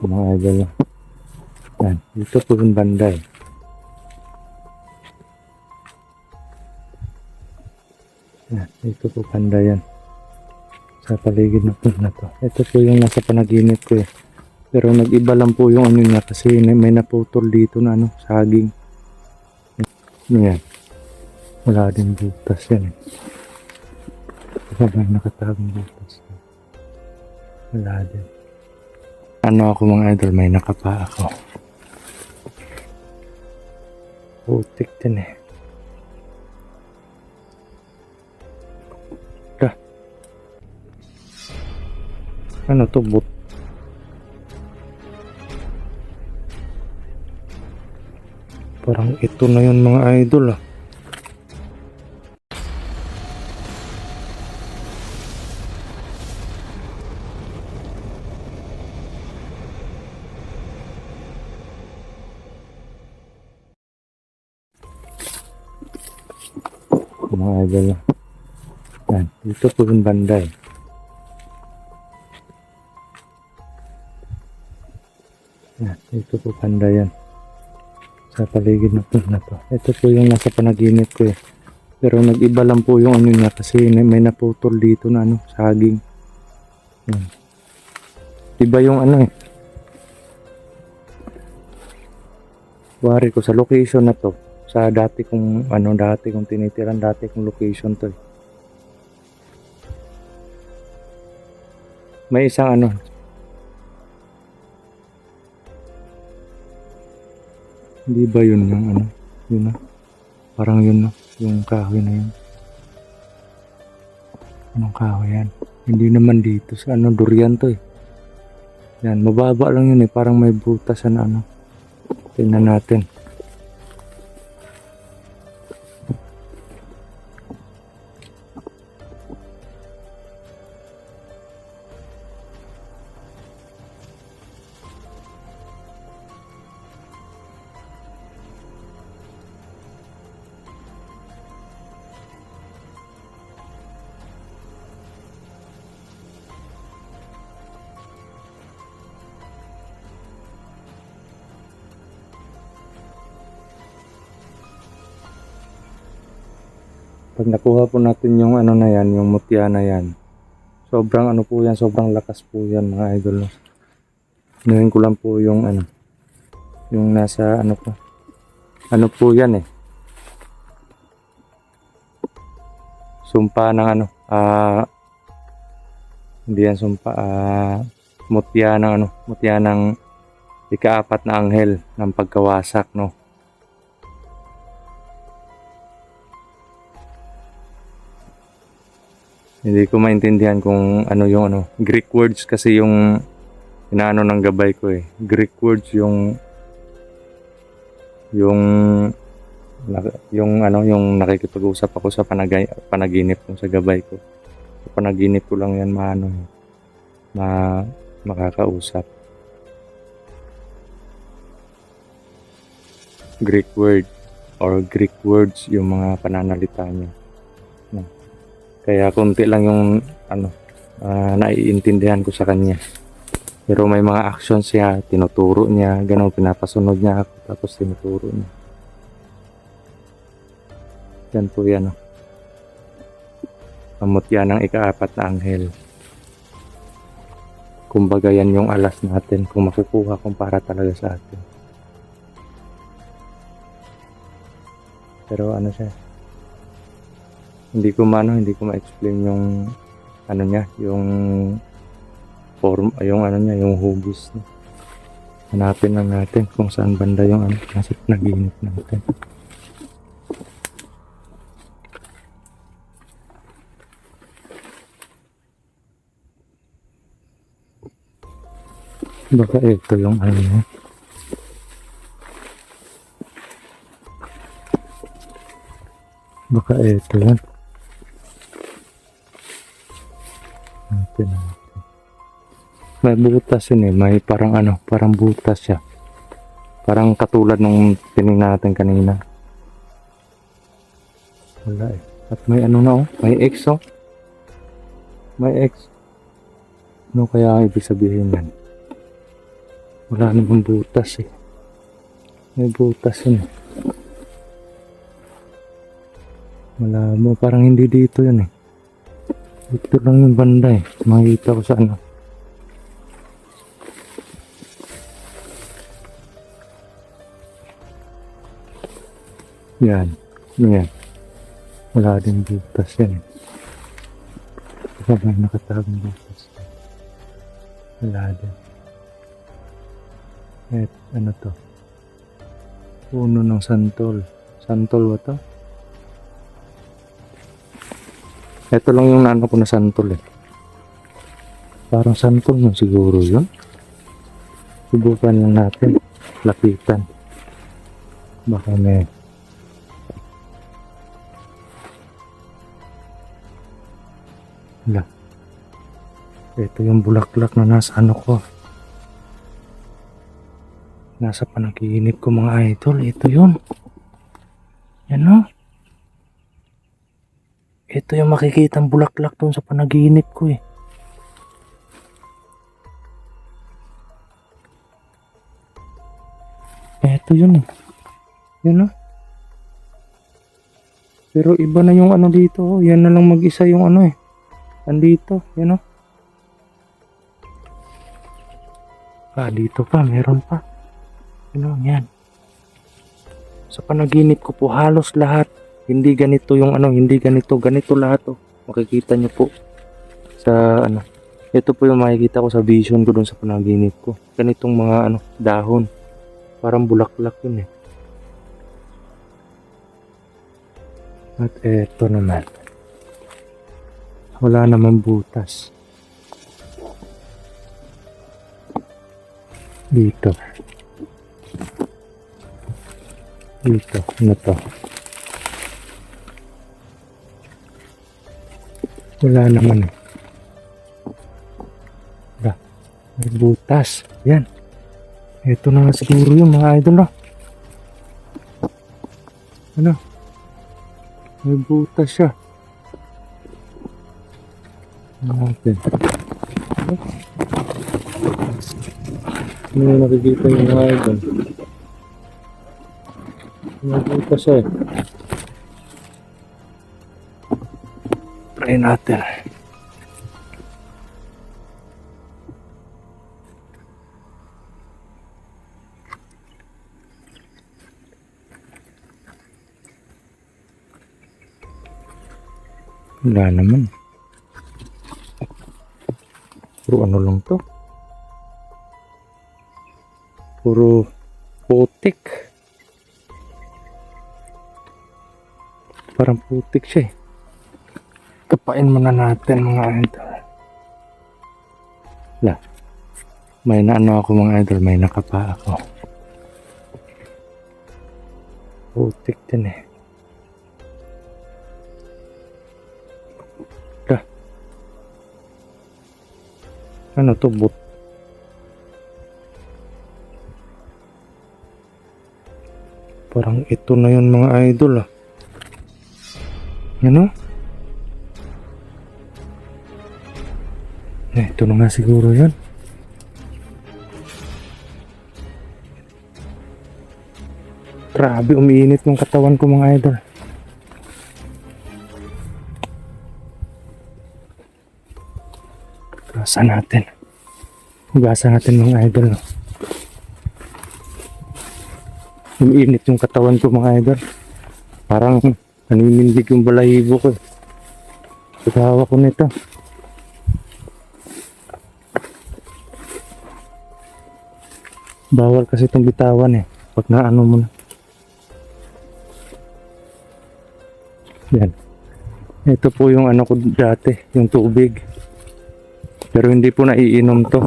Mga idol. Yan, dito po yung banda eh. Yan, dito po banda yan. Sa paligid na po na to. Ito po yung nasa panaginip ko eh. Pero nag-iba lang po yung ano niya kasi may naputol dito na ano, saging. Ano yan? Wala din butas yan eh. Wala nakatagong butas. Wala din. Ano ako mga idol, may nakapa ako. Putik din eh. Ano to, but? Parang ito na yun mga idol ah. Mga idol ah. Yan, dito po yung banda eh. Yan, dito po banda yan. Sa paligid na po na to. Ito po yung nasa panaginip ko eh. Pero nag-iba lang po yung ano niya kasi may naputol dito na ano, saging. Yan. Iba yung ano eh. Wari ko sa location na to. Sa dati kong ano, dati kong tinitiran, dati kong location to eh. May isang ano, hindi ba yun yung ano, yun na, parang yun no, yung kahoy na yun. Anong kahoy yan? Hindi naman dito sa ano, durian to eh. Yan, mababa lang yun eh, parang may butas na ano. Tingnan natin. Pag nakuha po natin yung ano na yan, yung mutya na yan, sobrang ano po yan, sobrang lakas po yan mga idol. Ngayon ko lang po yung ano, yung nasa ano po yan eh. Sumpa ng ano, hindi yan sumpa, mutya ng ano, mutya ng ika-4 na anghel ng pagkawasak no. Hindi ko maintindihan kung ano yung ano, Greek words kasi yung inaano ng gabay ko eh. Greek words yung ano, yung nakikipag-usap ako sa panaginip ko sa gabay ko. Sa panaginip ko lang yan makakausap. Greek word or Greek words yung mga pananalita niya. No. Kaya konti lang yung ano, naiintindihan ko sa kanya. Pero may mga actions siya, tinuturo niya, ganun, pinapasunod niya ako, tapos tinuturo niya. Yan po yan. Amot yan ng ika-4 na anghel. Kumbaga yan yung alas natin kung makukuha kung para talaga sa atin. Pero ano siya, hindi ko ma-explain yung ano niya, yung form, yung ano niya, yung hugis niya. Hanapin lang natin kung saan banda yung ano, nasa panaginip natin. Baka ito yung ano niya. Baka ito yan. Hanapin natin. May butas yun eh, may parang ano, parang butas siya. Parang katulad nung tinignan natin kanina. Wala eh. At may ano na oh, may X oh. May X. Ano kaya ang ibig sabihin yan? Wala namang butas eh. May butas yun eh. Malabo. Parang hindi dito yun eh. Dito lang yung banda eh. Makikita ko sa ano. Yan. Ano yan? Wala din butas yan eh. Baka may nakatagong butas. Wala din. Ano to? Puno ng santol. Santol ba to? Ito lang yung naano ko na santol eh. Parang santol mo siguro yun. Subukan lang natin. Lapitan. Baka may... Wala. Ito yung bulaklak na nasa ano ko. Nasa panaginip ko mga idol. Ito yun. Yan o. Ito yung makikitang bulaklak dun sa panaginip ko eh. Ito yun eh. Yan o. Pero iba na yung ano dito. Yan na lang mag-isa yung ano eh. Andito. Yan o. Dito pa. Meron pa. Yan. Sa panaginip ko po halos lahat. Hindi ganito yung ano, hindi ganito lahat oh. Makikita nyo po sa ano. Ito po yung makikita ko sa vision ko doon sa panaginip ko. Ganitong mga ano, dahon. Parang bulaklak yun eh. At eto naman. Wala naman butas. Dito. Ano to? Wala naman eh. Wala. May butas. Yan. Ito na nga siguro yung mga idol no. Ano? May butas siya. Natin. Ano yung nakikita yung mga idol? May butas siya eh. Try natin. Wala naman. Puro ano lang to. Puro putik. Parang putik siya eh. Kapain muna natin mga idol. Wala. May naano ako mga idol. May nakapa ako. Putik din eh. Wala. Ano to? Parang ito na yun mga idol ah. Ano? Ito na nga siguro yun. Grabe, umiinit yung katawan ko mga idol. Hugasan natin. Hugasan natin mga idol. Umiinit yung katawan ko mga idol. Parang naninindig yung balahibo ko. Paghawa ko nito. Bawal kasi itong bitawan eh. Pag naano mo na. Yan. Ito po yung ano ko dati. Yung tubig. Pero hindi po naiinom to.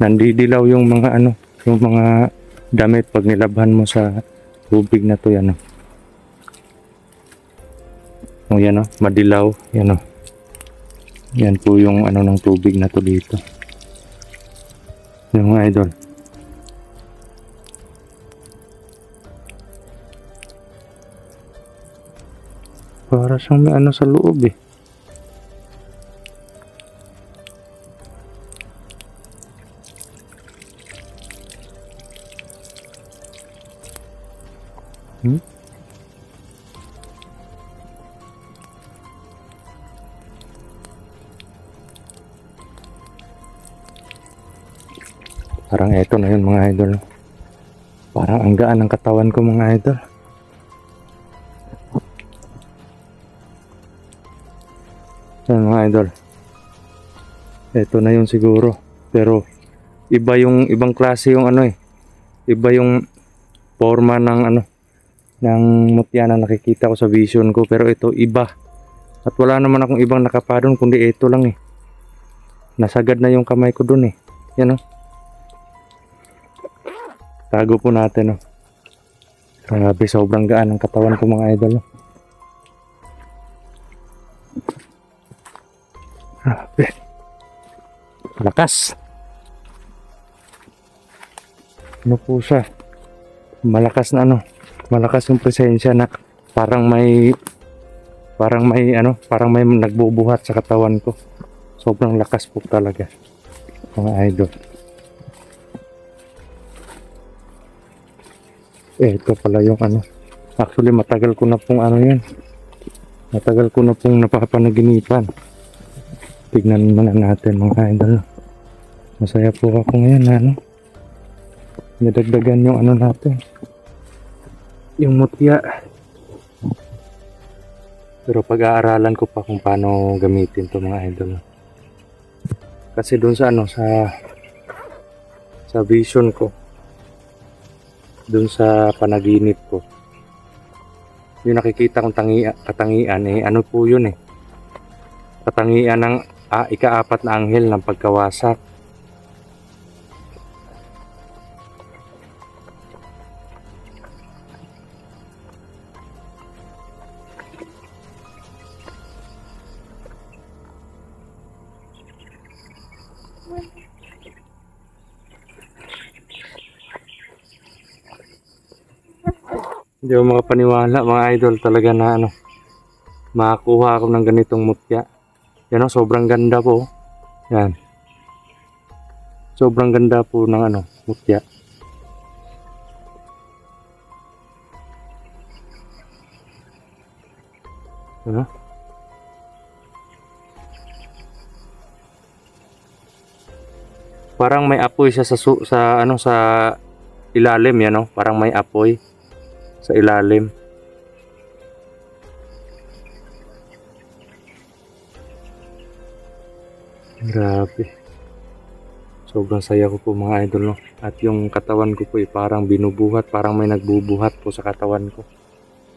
Nandidilaw yung mga ano. Yung mga damit pag nilabhan mo sa tubig na to. Yan o. O yan o. Madilaw. Yan o. Yan po yung ano ng tubig na to dito. Yung mga idol. Para siyang may ano sa loob eh. Hmm? Parang eto na yun mga idol. Parang ang gaan ng katawan ko mga idol. Yan mga idol. Eto na yun siguro. Pero iba yung ibang klase yung ano eh. Iba yung forma ng ano ng mutya na nakikita ko sa vision ko, pero ito iba. At wala naman akong ibang nakapadon kundi ito lang eh. Nasagad na yung kamay ko dun eh. Yan oh. Tago po natin oh. Grabe, sobrang gaan ng katawan ko mga idol oh. Grabe. Lakas. Ano po siya? Malakas na ano. Malakas yung presensya na parang may nagbubuhat sa katawan ko. Sobrang lakas po talaga mga idol. Ito pala yung ano. Actually matagal ko na pong ano yan. Matagal ko na pong napapanaginipan. Tignan muna natin mga idol. Masaya po ako ngayon na ano. Nadagdagan yung ano natin. Yung mutya. Pero pag-aaralan ko pa kung paano gamitin to mga idol. Kasi doon sa ano sa vision ko, doon sa panaginip ko, yung nakikita kong katangian eh ano po yun eh. Katangian ng ika-4 na anghel ng pagkawasak. Hindi ako makapaniwala mga idol talaga na ano, makakuha ako ng ganitong mutya. Yan o, sobrang ganda po. Yan. Sobrang ganda po ng ano, mutya. Ano? Parang may apoy siya sa ano sa ilalim yan no, parang may apoy sa ilalim. Grabe. Sobrang saya ko po mga idol no. At yung katawan ko po parang binubuhat, parang may nagbubuhat po sa katawan ko.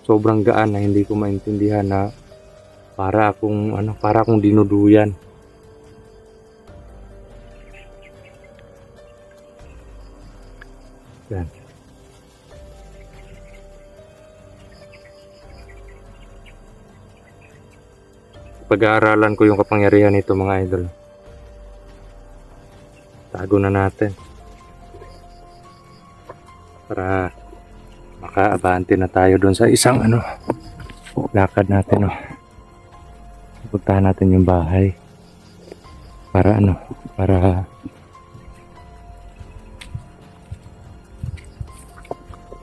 Sobrang gaan na hindi ko maintindihan na para akong dinuduyan. Yan. Pag-aaralan ko yung kapangyarihan nito mga idol. Tago na natin. Para makaabante na tayo doon sa isang ano, lakad natin oh. Puntahan natin yung bahay. Para ano, para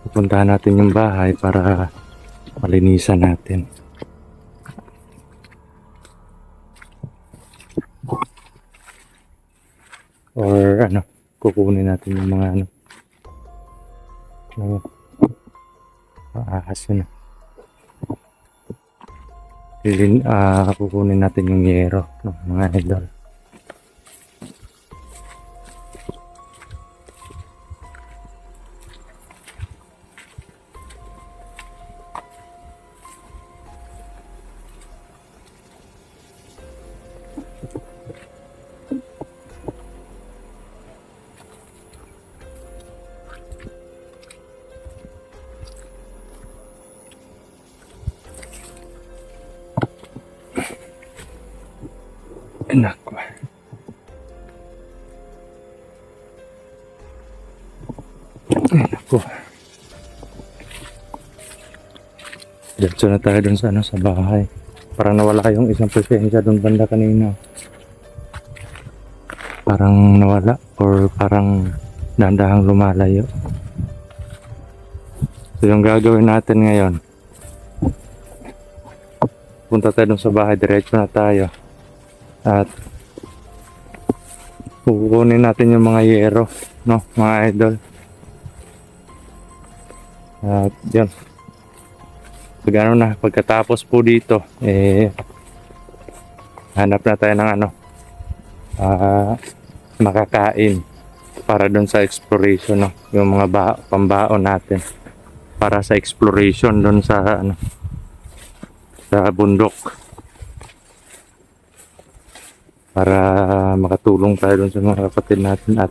pupuntahan natin yung bahay para malinisan natin. Or ano, kukunin natin yung mga ano, ahas yun. Kukunin natin yung yero ng mga idol. Nako. Nako. Diretso na tayo dun sa ano, sa bahay. Parang nawala yung isang presensya dun banda kanina. Parang nawala or parang dandahang lumalayo. So yung gagawin natin ngayon, punta tayo dun sa bahay, diretso na tayo. At kukunin natin yung mga yero, no, mga idol. At yun. Pag na, pagkatapos po dito, hanap na tayo ng makakain para doon sa exploration, no, yung mga pambaon natin para sa exploration doon sa sa bundok, para makatulong tayo doon sa mga kapatid natin at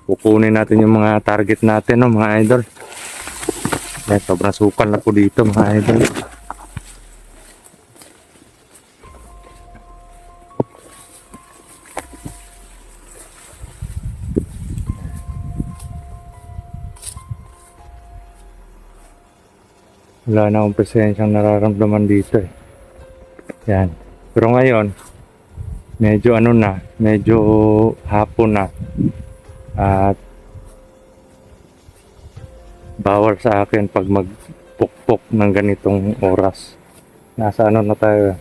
kukunin natin yung mga target natin, no, mga idol. Sobrang sukal na po dito, mga idol. Wala na akong presensyang nararamdaman dito eh. Yan. Pero ngayon, medyo medyo hapon na. At bawal sa akin pag magpukpok ng ganitong oras. Nasa na tayo?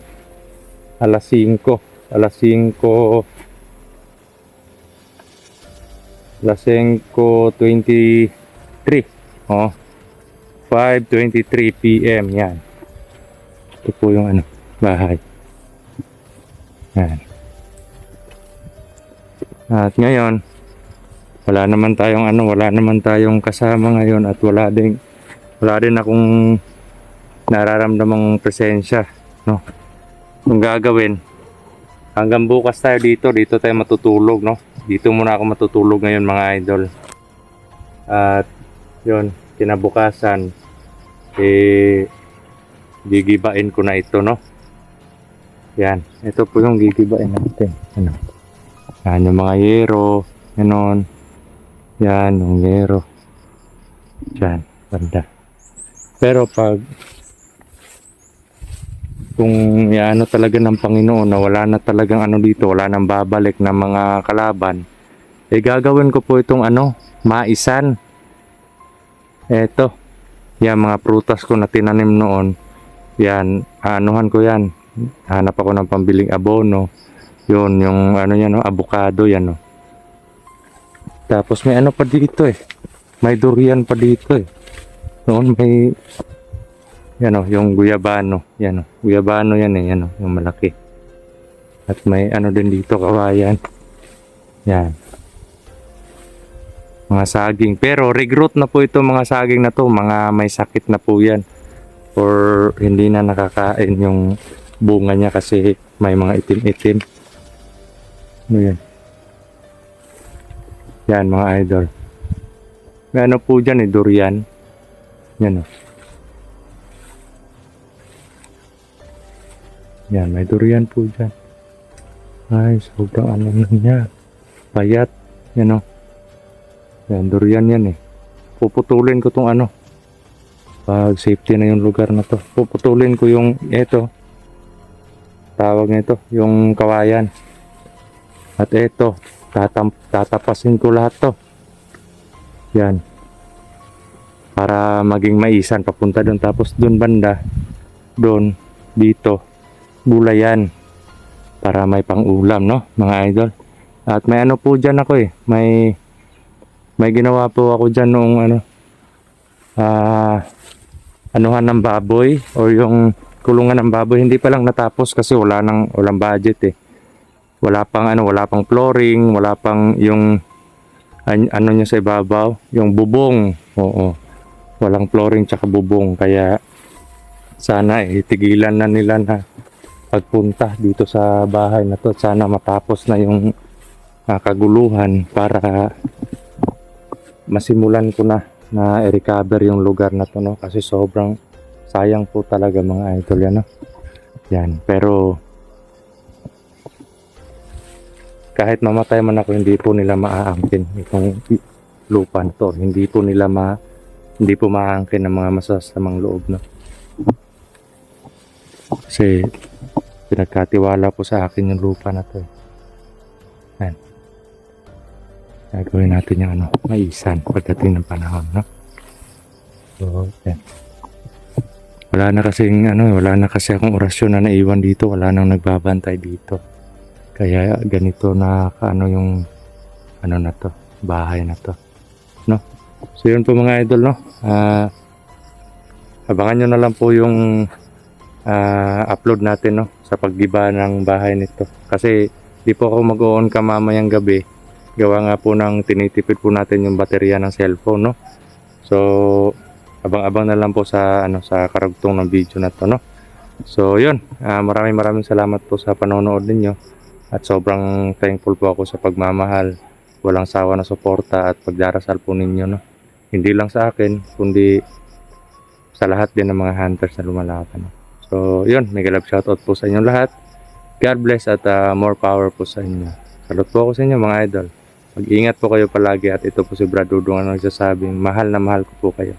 Alas 5. Alas 5:23. Oh. 5:23 PM, yan. Ito po yung bahay. Yan. At ngayon, wala naman tayong kasama ngayon at wala din akong nararamdamang presensya, no. Kung gagawin, hanggang bukas tayo dito tayo matutulog, no. Dito muna ako matutulog ngayon, mga idol. At yun, kinabukasan gigibain ko na ito, no. Yan, ito po yung gigibain natin. Yan yung mga yero, ganon. Yan yung yero. Yan, banda. Pero kung talaga ng Panginoon na wala na talagang dito, wala nang babalik na mga kalaban, gagawin ko po itong maisan. Eto, yan mga prutas ko na tinanim noon. Yan, anuhan ko yan. Hanap ako ng pambiling abono. Yun, yung yan, no, avocado yan, no. Tapos may pa dito eh. May durian pa dito eh. Noon may yan, no, yung guyabano. Yan, no. Guyabano yan eh, yan, no, yung malaki. At may din dito, kawayan. Yan. Mga saging. Pero regrowth na po ito, mga saging na to. Mga may sakit na po yan. Or hindi na nakakain yung bunga niya kasi may mga itim-itim. Ano yan? Yan, mga idol. May po dyan durian. Yan, o. Yan, may durian po dyan. Ay, sobrang na niya. Payat. Yan, o. Yan, durian yan eh. Puputulin ko tong pag safety na yung lugar na to. Puputulin ko yung tawag nito, yung kawayan. At ito, tatapasin ko lahat to. Yan. Para maging maisan papunta doon. Tapos doon banda, doon, dito, gulayan. Para may pang-ulam, no, mga idol. At may po dyan ako eh. May ginawa po ako dyan noong anuhan ng baboy o yung kulungan ng baboy. Hindi pa lang natapos kasi walang budget eh. Wala pang flooring, wala pang yung niya sa ibabaw, yung bubong. Oo. Walang flooring tsaka bubong, kaya sana tigilan na nila na pagpunta dito sa bahay na to. Sana matapos na yung kaguluhan para masimulan ko na i-recover yung lugar na to, no, kasi sobrang sayang po talaga, mga idol, yan, no? Yan, pero kahit mamatay man ako, hindi po nila maaangkin itong lupa na to. Hindi po maaangkin ng mga masasamang loob, no? Kasi pinagkatiwala po sa akin yung lupa na to. Yan. Gagawin natin yung maisan pagdating ng panahon, no? So, yan. Wala na kasi akong orasyon na naiwan dito. Wala nang nagbabantay dito. Kaya ganito na yung na to, bahay na to. No? So yun po mga idol, no? Abangan nyo na lang po yung upload natin, no? Sa paggiba ng bahay nito. Kasi di po ako mag-on ka mamayang gabi. Gawa nga po ng tinitipid po natin yung baterya ng cellphone, no? So abang-abang na lang po sa sa karugtong ng video na to, no. So yun, maraming salamat po sa panonood ninyo at sobrang thankful po ako sa pagmamahal, walang sawa na suporta at pagdarasal po ninyo, no. Hindi lang sa akin kundi sa lahat din ng mga hunters na lumalaban. So yun, mega love shoutout po sa inyong lahat. God bless at more power po sa inyo. Salute po ako sa inyo mga idol. Mag-ingat po kayo palagi at ito po si Brad Dudong ang nagsasabing mahal na mahal ko po kayo.